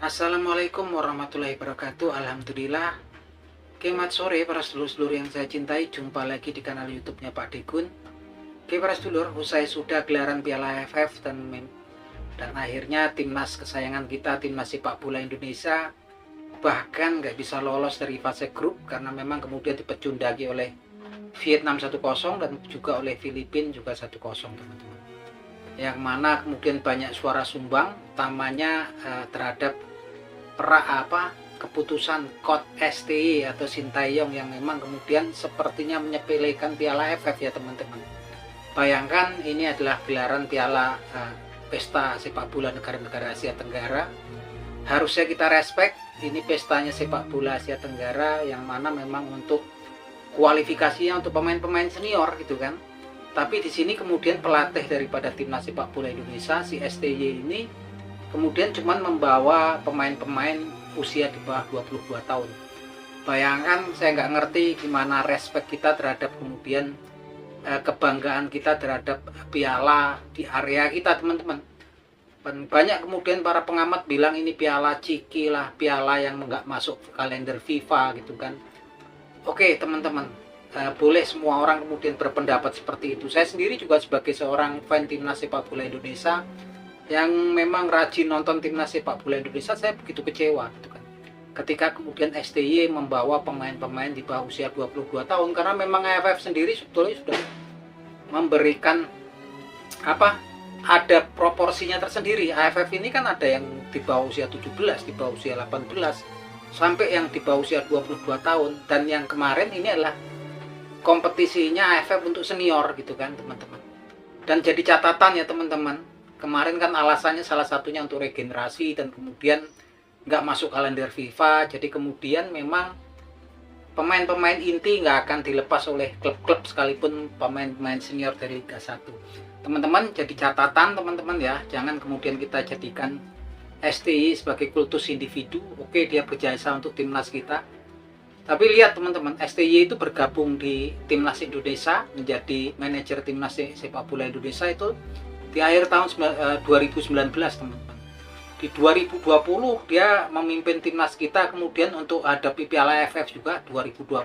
Assalamualaikum warahmatullahi wabarakatuh. Alhamdulillah. Selamat sore para sedulur-sedulur yang saya cintai. Jumpa lagi di kanal YouTube-nya Pak Degun. Oke para sedulur, usai sudah gelaran Piala AFF dan akhirnya timnas kesayangan kita, timnas sepak bola Indonesia bahkan nggak bisa lolos dari fase grup karena memang kemudian dipecundaki oleh Vietnam 1-0 dan juga oleh Filipina juga 1-0, teman-teman. Yang mana kemudian banyak suara sumbang, utamanya terhadap keputusan Coach STY atau Sintayong yang memang kemudian sepertinya menyepelekan Piala AFF ya teman-teman. Bayangkan ini adalah gelaran Piala pesta sepak bola negara-negara Asia Tenggara. Harusnya kita respect, ini pestanya sepak bola Asia Tenggara yang mana memang untuk kualifikasinya untuk pemain-pemain senior gitu kan. Tapi di sini kemudian pelatih daripada timnas sepak bola Indonesia si STY ini kemudian cuman membawa pemain-pemain usia di bawah 22 tahun. Bayangkan, saya nggak ngerti gimana respect kita terhadap kemudian kebanggaan kita terhadap piala di area kita, teman-teman. Banyak kemudian para pengamat bilang ini piala ciki lah, piala yang nggak masuk kalender FIFA gitu kan. Oke teman-teman, boleh semua orang kemudian berpendapat seperti itu. Saya sendiri juga sebagai seorang fan timnas sepak bola Indonesia yang memang rajin nonton timnas sepak bola Indonesia, saya begitu kecewa gitu kan. Ketika kemudian STY membawa pemain-pemain di bawah usia 22 tahun karena memang AFF sendiri sebetulnya sudah memberikan ada proporsinya tersendiri. AFF ini kan ada yang di bawah usia 17, di bawah usia 18, sampai yang di bawah usia 22 tahun. Dan yang kemarin ini adalah kompetisinya AFF untuk senior gitu kan teman-teman. Dan jadi catatan ya teman-teman, kemarin kan alasannya salah satunya untuk regenerasi dan kemudian nggak masuk kalender FIFA. Jadi kemudian memang pemain-pemain inti nggak akan dilepas oleh klub-klub sekalipun pemain-pemain senior dari Liga 1. Teman-teman, jadi catatan teman-teman ya, jangan kemudian kita jadikan STY sebagai kultus individu. Oke, dia berjasa untuk timnas kita, tapi lihat teman-teman, STY itu bergabung di timnas Indonesia, menjadi manajer timnas sepak bola Indonesia itu di akhir tahun 2019 teman-teman. Di 2020 dia memimpin timnas kita kemudian untuk hadapi Piala AFF juga 2020.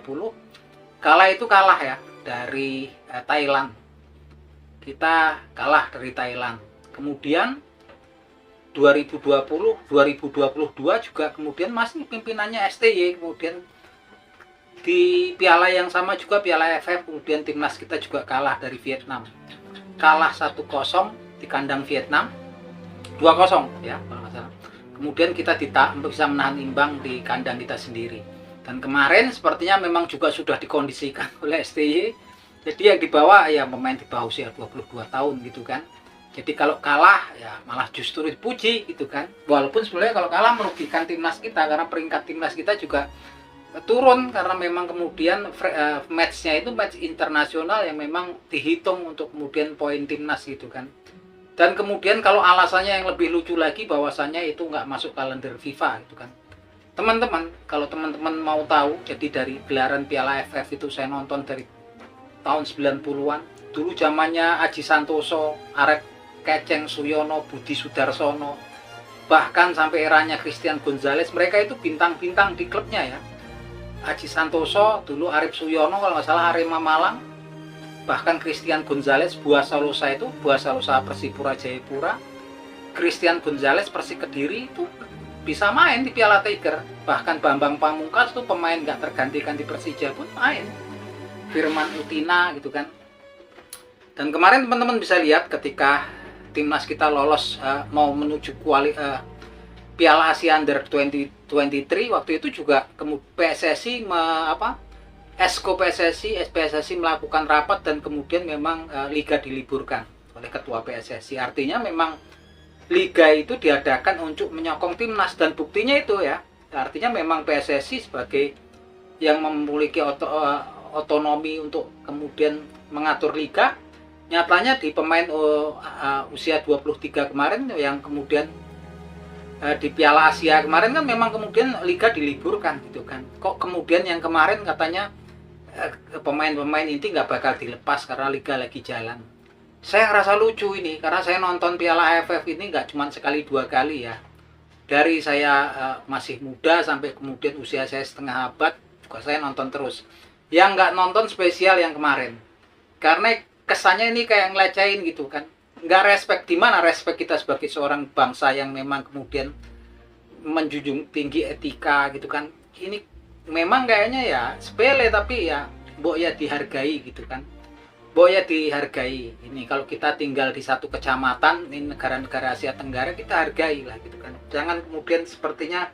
Kalah ya dari Thailand. Kita kalah dari Thailand. Kemudian 2020, 2022 juga kemudian masih pimpinannya STY. Kemudian di piala yang sama juga Piala AFF, kemudian timnas kita juga kalah dari Vietnam. Kalah 1-0 di kandang Vietnam. 2-0 ya kalau nggak salah. Kemudian kita bisa menahan imbang di kandang kita sendiri. Dan kemarin sepertinya memang juga sudah dikondisikan oleh STY. Jadi yang dibawa ya pemain di bawah usia 22 tahun gitu kan. Jadi kalau kalah ya malah justru dipuji gitu kan. Walaupun sebenarnya kalau kalah merugikan timnas kita karena peringkat timnas kita juga turun karena memang kemudian matchnya itu match internasional yang memang dihitung untuk kemudian poin timnas gitu kan. Dan kemudian kalau alasannya yang lebih lucu lagi bahwasannya itu nggak masuk kalender FIFA gitu kan. Teman-teman, kalau teman-teman mau tahu, jadi dari gelaran Piala AFF itu saya nonton dari tahun 90-an. Dulu zamannya Aji Santoso, Arep Keceng Suyono, Budi Sudarsono, bahkan sampai eranya Christian Gonzalez, mereka itu bintang-bintang di klubnya ya. Aji Santoso, dulu Arif Suyono kalau nggak salah Arema Malang, bahkan Christian Gonzalez Buah Salosa Persipura Jayapura, Christian Gonzalez Persik Kediri itu bisa main di Piala Tiger. Bahkan Bambang Pamungkas tuh pemain nggak tergantikan di Persija pun main, Firman Utina gitu kan. Dan kemarin teman-teman bisa lihat ketika timnas kita lolos mau menuju Piala Asia Under 2023 waktu itu juga PSSI Esko PSSI melakukan rapat dan kemudian memang liga diliburkan oleh ketua PSSI. Artinya memang liga itu diadakan untuk menyokong timnas dan buktinya itu ya. Artinya memang PSSI sebagai yang memiliki otonomi untuk kemudian mengatur liga, nyatanya di pemain usia 23 kemarin yang kemudian di Piala Asia kemarin kan memang kemudian liga diliburkan gitu kan. Kok kemudian yang kemarin katanya pemain-pemain inti nggak bakal dilepas karena liga lagi jalan. Saya ngerasa lucu ini karena saya nonton Piala AFF ini nggak cuma sekali dua kali ya. Dari saya masih muda sampai kemudian usia saya setengah abad juga saya nonton terus. Yang nggak nonton spesial yang kemarin, karena kesannya ini kayak ngelecehin gitu kan. Nggak respect. Di mana respect kita sebagai seorang bangsa yang memang kemudian menjunjung tinggi etika gitu kan. Ini memang kayaknya ya sepele, tapi ya mbok ya dihargai gitu kan. Mbok ya dihargai. Ini kalau kita tinggal di satu kecamatan, ini negara-negara Asia Tenggara, kita hargai lah gitu kan. Jangan kemudian sepertinya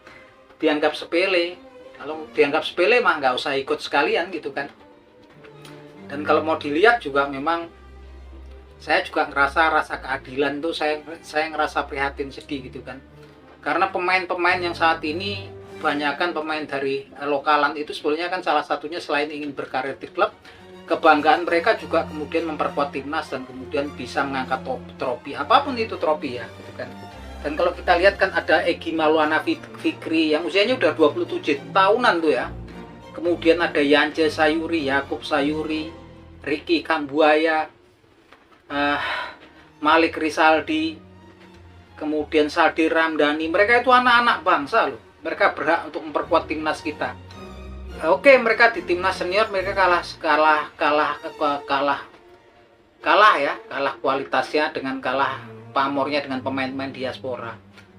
dianggap sepele. Kalau dianggap sepele mah nggak usah ikut sekalian gitu kan. Dan kalau mau dilihat juga memang saya juga ngerasa rasa keadilan tuh, saya ngerasa prihatin, sedih gitu kan. Karena pemain-pemain yang saat ini kebanyakan pemain dari lokalan itu sebetulnya kan salah satunya selain ingin berkarir di klub, kebanggaan mereka juga kemudian memperkuat timnas dan kemudian bisa mengangkat trofi, apapun itu trofi ya gitu kan. Dan kalau kita lihat kan ada Egy Maulana Fikri yang usianya udah 27 tahunan tuh ya. Kemudian ada Yance Sayuri, Yakub Sayuri, Ricky Kambuaya, Malik Rizaldi, kemudian Saldi Ramdhani. Mereka itu anak-anak bangsa loh. Mereka berhak untuk memperkuat timnas kita. Oke, mereka di timnas senior mereka kalah kualitasnya dengan kalah pamornya dengan pemain-pemain diaspora.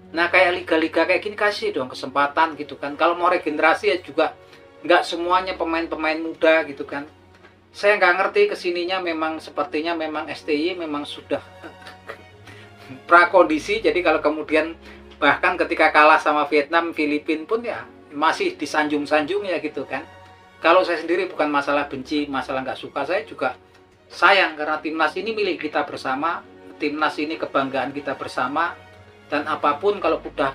Nah kayak liga-liga kayak gini kasih dong kesempatan gitu kan. Kalau mau regenerasi ya juga nggak semuanya pemain-pemain muda gitu kan. Saya nggak ngerti kesininya, memang sepertinya memang STY memang sudah prakondisi. Jadi kalau kemudian bahkan ketika kalah sama Vietnam, Filipina pun ya masih disanjung-sanjung ya gitu kan. Kalau saya sendiri bukan masalah benci, masalah nggak suka, saya juga sayang karena timnas ini milik kita bersama. Timnas ini kebanggaan kita bersama, dan apapun kalau udah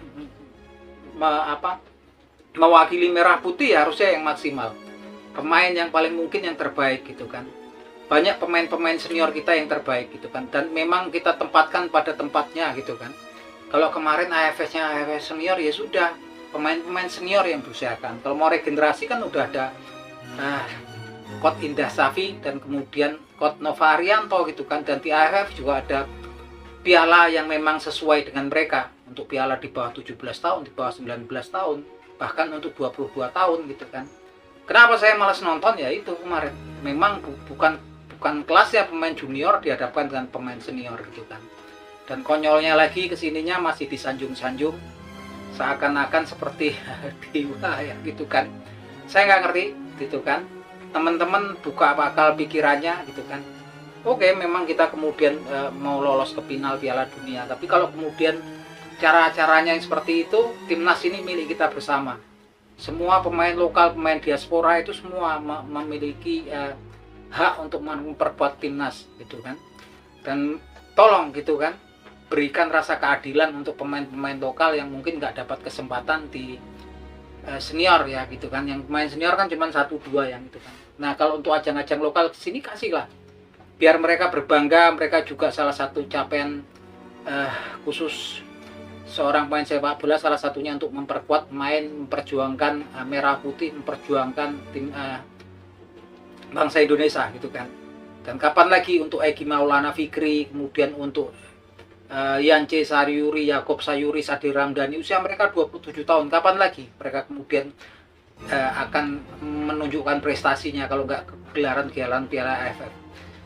mewakili merah putih ya harusnya yang maksimal, pemain yang paling mungkin yang terbaik gitu kan. Banyak pemain-pemain senior kita yang terbaik gitu kan, dan memang kita tempatkan pada tempatnya gitu kan. Kalau kemarin AFS-nya AFS senior ya sudah, pemain-pemain senior yang berusahakan. Kalau mau regenerasi kan udah ada Coach Indah Safi dan kemudian Coach Nova Arianto gitu kan, dan di AFF juga ada piala yang memang sesuai dengan mereka, untuk piala di bawah 17 tahun, di bawah 19 tahun, bahkan untuk 22 tahun gitu kan. Kenapa saya malas nonton ya itu kemarin, memang bukan kelasnya pemain junior dihadapkan dengan pemain senior gitu kan. Dan konyolnya lagi kesininya masih disanjung-sanjung seakan-akan seperti dewa ya gitu kan. Saya nggak ngerti gitu kan. Teman-teman buka akal pikirannya gitu kan. Oke, memang kita kemudian mau lolos ke final Piala Dunia, tapi kalau kemudian cara-caranya yang seperti itu, timnas ini milik kita bersama. Semua pemain lokal, pemain diaspora itu semua memiliki hak untuk memperkuat timnas gitu kan. Dan tolong gitu kan, berikan rasa keadilan untuk pemain-pemain lokal yang mungkin nggak dapat kesempatan di senior ya gitu kan. Yang pemain senior kan cuma 1-2 yang gitu kan. Nah kalau untuk ajang-ajang lokal sini kasihlah, biar mereka berbangga. Mereka juga salah satu capaian khusus seorang pemain sepak bola, salah satunya untuk memperkuat pemain, memperjuangkan merah putih, memperjuangkan tim bangsa Indonesia gitu kan. Dan kapan lagi untuk Egy Maulana Fikri, kemudian untuk Yance Sayuri, Yakub Sayuri, Saldi Ramdhani, usia mereka 27 tahun. Kapan lagi mereka kemudian akan menunjukkan prestasinya kalau nggak gelaran Piala AFF.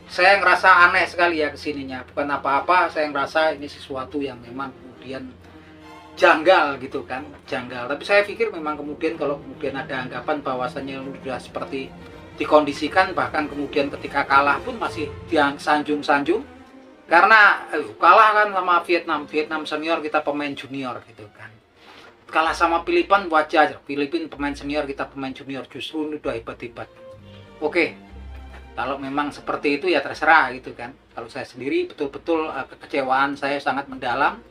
Saya ngerasa aneh sekali ya kesininya, bukan apa-apa, saya ngerasa ini sesuatu yang memang kemudian janggal gitu kan, janggal. Tapi saya pikir memang kemudian kalau kemudian ada anggapan bahwasannya sudah seperti dikondisikan, bahkan kemudian ketika kalah pun masih disanjung-sanjung, karena kalah kan sama Vietnam senior, kita pemain junior gitu kan. Kalah sama Filipina wajar, Filipina pemain senior, kita pemain junior, justru ini udah hebat-hebat. Oke, kalau memang seperti itu ya terserah gitu kan. Kalau saya sendiri betul-betul kekecewaan saya sangat mendalam.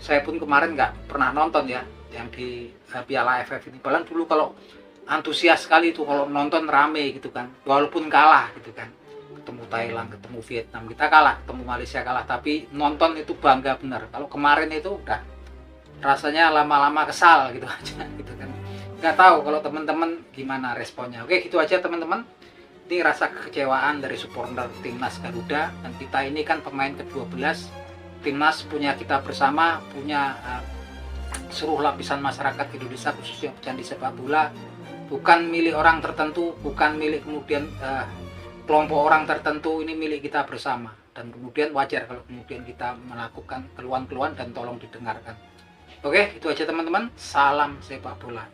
Saya pun kemarin nggak pernah nonton ya yang di Piala AFF ini. Padahal dulu kalau antusias sekali itu kalau nonton rame gitu kan, walaupun kalah gitu kan. Ketemu Thailand, ketemu Vietnam, kita kalah, ketemu Malaysia kalah, tapi nonton itu bangga benar. Kalau kemarin itu udah rasanya lama-lama kesal gitu aja gitu kan. Nggak tahu kalau teman-teman gimana responnya. Oke, gitu aja teman-teman. Ini rasa kekecewaan dari supporter timnas Garuda, dan kita ini kan pemain ke-12 timnas, punya kita bersama, punya seluruh lapisan masyarakat Indonesia, khususnya pecandu sepak bola, bukan milik orang tertentu, bukan milik kemudian kelompok orang tertentu, ini milik kita bersama. Dan kemudian wajar kalau kemudian kita melakukan keluhan-keluhan dan tolong didengarkan. Oke, itu aja teman-teman. Salam sepak bola.